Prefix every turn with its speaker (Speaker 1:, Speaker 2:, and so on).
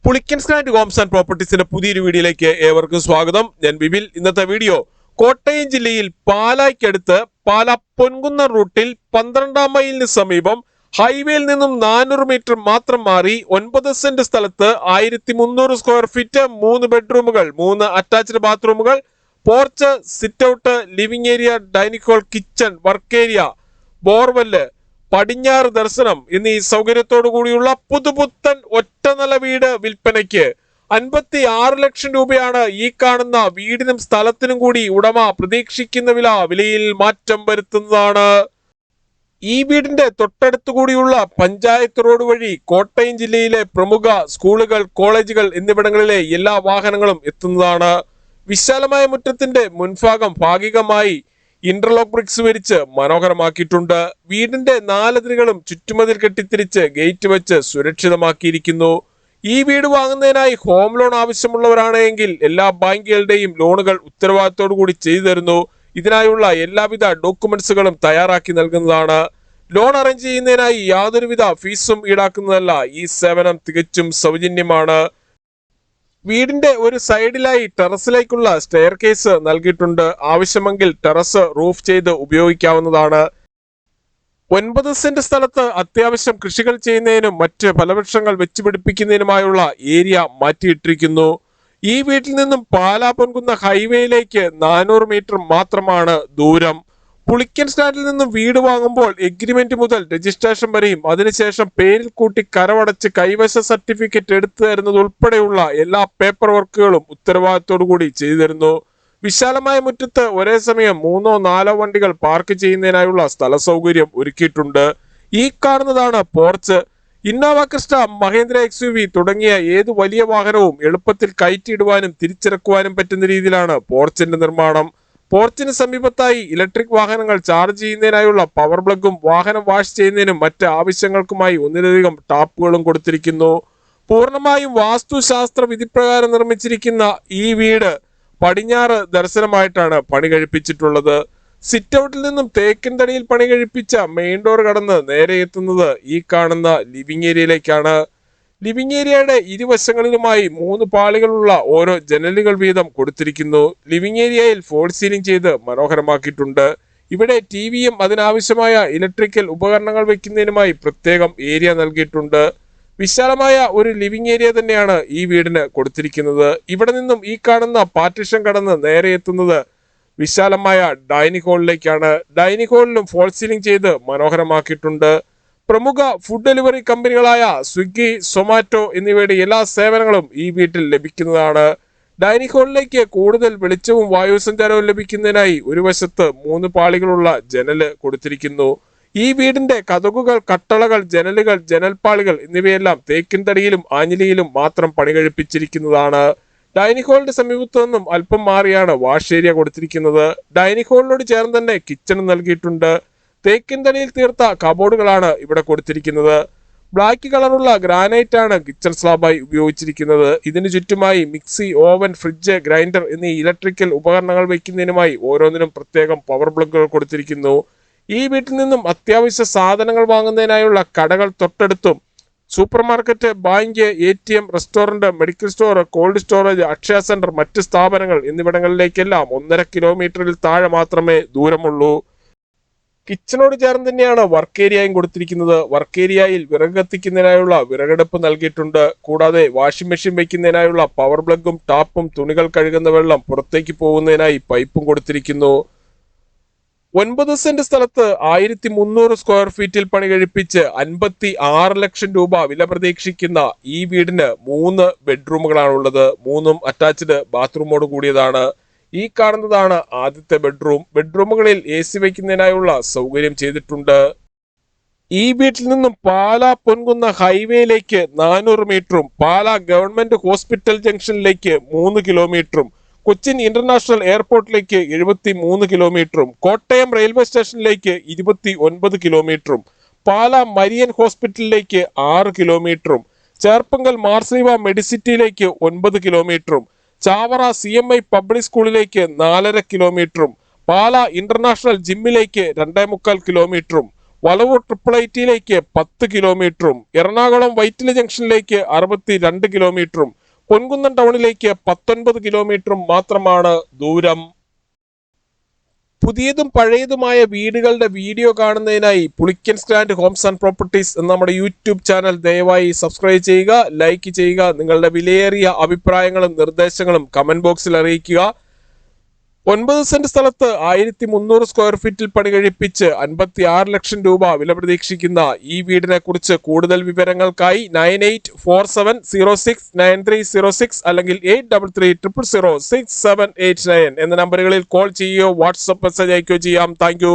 Speaker 1: Pulickans grand Holmes and പ്രോപ്പർട്ടീസിന്റെ പുതിയൊരു വീഡിയോയിലേക്ക് ഏവർക്കും സ്വാഗതം. ഞാൻ ബിബിൽ. ഇന്നത്തെ വീഡിയോ കോട്ടയം ജില്ലയിൽ പാലായ്ക്കടുത്ത് പാലാ പൊൻകുന്നം റൂട്ടിൽ 12-ാം മൈലിന് സമീപം ഹൈവേയിൽ നിന്നും 400 മീറ്റർ മാത്രം മാറി 9 സെന്റ് സ്ഥലത്ത് 1300 സ്ക്വയർ ഫീറ്റ് 3 ബെഡ്റൂമുകൾ, 3 അറ്റാച്ച്ഡ് ബാത്റൂമുകൾ, porch, sit out, living area, dining hall, kitchen, work area, borewell, പടിഞ്ഞാറ് ദർശനം എന്നീ സൗകര്യത്തോടു കൂടിയുള്ള പുതുപുത്തൻ ഒറ്റനില വീട് വിൽപ്പനയ്ക്ക് 56 ലക്ഷം രൂപയാണ് ഈ കാണുന്ന വീടിനും സ്ഥലത്തിനും കൂടി ഉടമ പ്രതീക്ഷിക്കുന്ന വിലയിൽ മാറ്റം വരുത്തുന്നതാണ്. ഈ വീടിന്റെ തൊട്ടടുത്തുകൂടിയുള്ള പഞ്ചായത്ത് റോഡ് വഴി കോട്ടയം ജില്ലയിലെ പ്രമുഖ സ്കൂളുകൾ, കോളേജുകൾ എന്നിവിടങ്ങളിലെ എല്ലാ വാഹനങ്ങളും എത്തുന്നതാണ്. വിശാലമായ മുറ്റത്തിന്റെ മുൻഭാഗം ഭാഗികമായി ഇന്റർലോക്ക് ബ്രിക്സ് വരിച്ച് മനോഹരമാക്കിയിട്ടുണ്ട്. വീടിന്റെ 4 അതിരുകളും ചുറ്റുമതിൽ കെട്ടിത്തിരിച്ച് ഗേറ്റ് വെച്ച് സുരക്ഷിതമാക്കിയിരിക്കുന്നു. ഈ വീട് വാങ്ങുന്നതിനായി ഹോം ലോൺ ആവശ്യമുള്ളവരാണെങ്കിൽ എല്ലാ ബാങ്കുകളുടെയും ലോണുകൾ ഉത്തരവാദിത്തോടു കൂടി ചെയ്തു തരുന്നു. ഇതിനായുള്ള എല്ലാവിധ ഡോക്യുമെന്റ്സുകളും തയ്യാറാക്കി നൽകുന്നതാണ്. ലോൺ അറേഞ്ച് ചെയ്യുന്നതിനായി യാതൊരുവിധ ഫീസും ഈടാക്കുന്നതല്ല. ഈ സേവനം തികച്ചും സൗജന്യമാണ്. വീടിന്റെ ഒരു സൈഡിലായി ടെറസിലേക്കുള്ള സ്റ്റെയർ കേസ് നൽകിയിട്ടുണ്ട്. ആവശ്യമെങ്കിൽ ടെറസ് റൂഫ് ചെയ്ത് ഉപയോഗിക്കാവുന്നതാണ്. 9 സെന്റ് സ്ഥലത്ത് അത്യാവശ്യം കൃഷികൾ ചെയ്യുന്നതിനും മറ്റ് ഫലവൃക്ഷങ്ങൾ വെച്ചുപിടിപ്പിക്കുന്നതിനുമായുള്ള ഏരിയ മാറ്റിയിട്ടിരിക്കുന്നു. ഈ വീട്ടിൽ നിന്നും പാലാ പൊൻകുന്നം ഹൈവേയിലേക്ക് 400 മീറ്റർ മാത്രമാണ് ദൂരം. പുളിക്കൻ സ്റ്റാൻഡിൽ നിന്നും വീട് വാങ്ങുമ്പോൾ എഗ്രിമെന്റ് മുതൽ രജിസ്ട്രേഷൻ വരെയും അതിനുശേഷം പേരിൽ കൂട്ടി കരമടച്ച് കൈവശ സർട്ടിഫിക്കറ്റ് എടുത്തു തരുന്നത് ഉൾപ്പെടെയുള്ള എല്ലാ പേപ്പർ വർക്കുകളും ഉത്തരവാദിത്തോടു കൂടി ചെയ്തു തരുന്നു. വിശാലമായ മുറ്റത്ത് ഒരേ സമയം 3-4 വണ്ടികൾ പാർക്ക് ചെയ്യുന്നതിനായുള്ള സ്ഥല സൗകര്യം ഒരുക്കിയിട്ടുണ്ട്. ഈ കാണുന്നതാണ് porch. Innova, Crysta, Mahendra XUV തുടങ്ങിയ ഏതു വലിയ വാഹനവും എളുപ്പത്തിൽ കയറ്റിയിടുവാനും തിരിച്ചിറക്കുവാനും പറ്റുന്ന രീതിയിലാണ് പോർച്ചിന്റെ നിർമ്മാണം. പോർച്ചിന് സമീപത്തായി ഇലക്ട്രിക് വാഹനങ്ങൾ ചാർജ് ചെയ്യുന്നതിനായുള്ള പവർ പ്ലഗും വാഹനം വാഷ് ചെയ്യുന്നതിനും മറ്റ് ആവശ്യങ്ങൾക്കുമായി ഒന്നിലധികം ടാപ്പുകളും കൊടുത്തിരിക്കുന്നു. പൂർണ്ണമായും വാസ്തുശാസ്ത്ര വിധിപ്രകാരം നിർമ്മിച്ചിരിക്കുന്ന ഈ വീട് പടിഞ്ഞാറ് ദർശനമായിട്ടാണ് പണി കഴിപ്പിച്ചിട്ടുള്ളത്. സിറ്റ് ഔട്ടിൽ നിന്നും തേക്കിൻ തടിയിൽ പണി കഴിപ്പിച്ച മെയിൻ ഡോർ കടന്ന് നേരെ എത്തുന്നത് ഈ കാണുന്ന ലിവിംഗ് ഏരിയയിലേക്കാണ്. ലിവിംഗ് ഏരിയയുടെ ഇരുവശങ്ങളിലുമായി 3 പാളികളുള്ള ഓരോ ജനലുകൾ വീതം കൊടുത്തിരിക്കുന്നു. ലിവിംഗ് ഏരിയയിൽ ഫോൾ സീലിംഗ് ചെയ്ത് മനോഹരമാക്കിയിട്ടുണ്ട്. ഇവിടെ ടിവിയും അതിനാവശ്യമായ ഇലക്ട്രിക്കൽ ഉപകരണങ്ങൾ വെക്കുന്നതിനുമായി പ്രത്യേകം ഏരിയ നൽകിയിട്ടുണ്ട്. വിശാലമായ ഒരു ലിവിംഗ് ഏരിയ തന്നെയാണ് ഈ വീടിന് കൊടുത്തിരിക്കുന്നത്. ഇവിടെ നിന്നും ഈ കാണുന്ന പാർട്ടീഷൻ കടന്ന് നേരെ എത്തുന്നത് വിശാലമായ ഡൈനിങ് ഹാളിലേക്കാണ്. ഡൈനിങ് ഹാളിലും ഫോൾ സീലിംഗ് ചെയ്ത് മനോഹരമാക്കിയിട്ടുണ്ട്. പ്രമുഖ ഫുഡ് ഡെലിവറി കമ്പനികളായ സ്വിഗ്ഗി, സൊമാറ്റോ എന്നിവയുടെ എല്ലാ സേവനങ്ങളും ഈ വീട്ടിൽ ലഭിക്കുന്നതാണ്. ഡൈനിങ് ഹാളിലേക്ക് കൂടുതൽ വെളിച്ചവും വായുസഞ്ചാരവും ലഭിക്കുന്നതിനായി ഒരു വശത്ത് 3 പാളികളുള്ള ജനല് കൊടുത്തിരിക്കുന്നു. ഈ വീടിന്റെ കതകുകൾ, കട്ടളകൾ, ജനലുകൾ, ജനൽപ്പാളികൾ എന്നിവയെല്ലാം തേക്കിൻ തടിയിലും ആഞ്ഞിലിയിലും മാത്രം പണി കഴിപ്പിച്ചിരിക്കുന്നതാണ്. ഡൈനിങ് ഹാളിന്റെ സമീപത്തു നിന്നും അല്പം മാറിയാണ് വാഷ് ഏരിയ കൊടുത്തിരിക്കുന്നത്. ഡൈനിങ് ഹാളിനോട് ചേർന്ന് തന്നെ കിച്ചൺ നൽകിയിട്ടുണ്ട്. തേക്കിൻ തടിയിൽ തീർത്ത കബോർഡുകളാണ് ഇവിടെ കൊടുത്തിരിക്കുന്നത്. ബ്ലാക്ക് കളറുള്ള ഗ്രാനൈറ്റ് ആണ് കിച്ചൺ സ്ലാബായി ഉപയോഗിച്ചിരിക്കുന്നത്. ഇതിനു ചുറ്റുമായി മിക്സി, ഓവൻ, ഫ്രിഡ്ജ്, ഗ്രൈൻഡർ എന്നീ ഇലക്ട്രിക്കൽ ഉപകരണങ്ങൾ വയ്ക്കുന്നതിനുമായി ഓരോന്നിനും പ്രത്യേകം പവർ പ്ലഗുകൾ കൊടുത്തിരിക്കുന്നു. ഈ വീട്ടിൽ നിന്നും അത്യാവശ്യ സാധനങ്ങൾ വാങ്ങുന്നതിനായുള്ള കടകൾ തൊട്ടടുത്തും super market, bank, ATM, restaurant, medical store, cold storage, Akshaya centre, മറ്റ് സ്ഥാപനങ്ങൾ എന്നിവിടങ്ങളിലേക്കെല്ലാം 1.5 കിലോമീറ്ററിൽ താഴെ മാത്രമേ ദൂരമുള്ളൂ. കിച്ചണോട് ചേർന്ന് തന്നെയാണ് വർക്ക് ഏരിയയും കൊടുത്തിരിക്കുന്നത്. വർക്ക് ഏരിയയിൽ വിറക് കത്തിക്കുന്നതിനായുള്ള വിറകടുപ്പ് നൽകിയിട്ടുണ്ട്. കൂടാതെ വാഷിംഗ് മെഷീൻ വയ്ക്കുന്നതിനായുള്ള പവർ പ്ലഗും ടാപ്പും തുണികൾ കഴുകുന്ന വെള്ളം പുറത്തേക്ക് പോകുന്നതിനായി പൈപ്പും കൊടുത്തിരിക്കുന്നു. 9 സെന്റ് സ്ഥലത്ത് 1300 സ്ക്വയർ ഫീറ്റിൽ പണി കഴിപ്പിച്ച് 56 ലക്ഷം രൂപ വില പ്രതീക്ഷിക്കുന്ന ഈ വീടിന് 3 ബെഡ്റൂമുകളാണുള്ളത്. 3ഉം അറ്റാച്ച്ഡ് ബാത്റൂമോട് കൂടിയതാണ്. ഈ കാണുന്നതാണ് ആദ്യത്തെ ബെഡ്റൂം. ബെഡ്റൂമുകളിൽ AC വയ്ക്കുന്നതിനായുള്ള സൗകര്യം ചെയ്തിട്ടുണ്ട്. ഈ വീട്ടിൽ നിന്നും പാലാ പൊൻകുന്നം ഹൈവേയിലേക്ക് 400 മീറ്ററും പാലാ ഗവൺമെന്റ് ഹോസ്പിറ്റൽ ജംഗ്ഷനിലേക്ക് 3 കിലോമീറ്ററും കൊച്ചിൻ ഇന്റർനാഷണൽ എയർപോർട്ടിലേക്ക് 73 കിലോമീറ്ററും കോട്ടയം റെയിൽവേ സ്റ്റേഷനിലേക്ക് 29 കിലോമീറ്ററും പാലാ മരിയൻ ഹോസ്പിറ്റലിലേക്ക് 6 കിലോമീറ്ററും ചേർപ്പങ്കൽ മാർസിവ മെഡിസിറ്റിയിലേക്ക് 9 കിലോമീറ്ററും ചാവറ CMI പബ്ലിക് സ്കൂളിലേക്ക് 4.5 കിലോമീറ്ററും പാലാ ഇന്റർനാഷണൽ ജിമ്മിലേക്ക് 2.25 കിലോമീറ്ററും വളവൂർ ട്രിപ്പിൾ ഐറ്റിയിലേക്ക് 10 കിലോമീറ്ററും എറണാകുളം വൈറ്റില ജംഗ്ഷനിലേക്ക് 62 കിലോമീറ്ററും പൊൻകുന്നം ടൗണിലേക്ക് 19 കിലോമീറ്ററും മാത്രമാണ് ദൂരം. പുതിയതും പഴയതുമായ വീടുകളുടെ വീഡിയോ കാണുന്നതിനായി Pulickan stand Holmes and properties എന്ന നമ്മുടെ യൂട്യൂബ് ചാനൽ ദയവായി സബ്സ്ക്രൈബ് ചെയ്യുക, ലൈക്ക് ചെയ്യുക. നിങ്ങളുടെ വിലയേറിയ അഭിപ്രായങ്ങളും നിർദ്ദേശങ്ങളും കമന്റ് ബോക്സിൽ അറിയിക്കുക. 9 സെന്റ് സ്ഥലത്ത് 1300 സ്ക്വയർ ഫീറ്റിൽ പണി കഴിപ്പിച്ച് 56 ലക്ഷം രൂപ വില പ്രതീക്ഷിക്കുന്ന ഈ വീടിനെ കുറിച്ച് കൂടുതൽ വിവരങ്ങൾക്കായി 9847069306 അല്ലെങ്കിൽ 83300679 എന്ന നമ്പറുകളിൽ കോൾ ചെയ്യുകയോ വാട്സ്ആപ്പ് മെസ്സേജ് അയക്കുകയോ ചെയ്യാം. താങ്ക്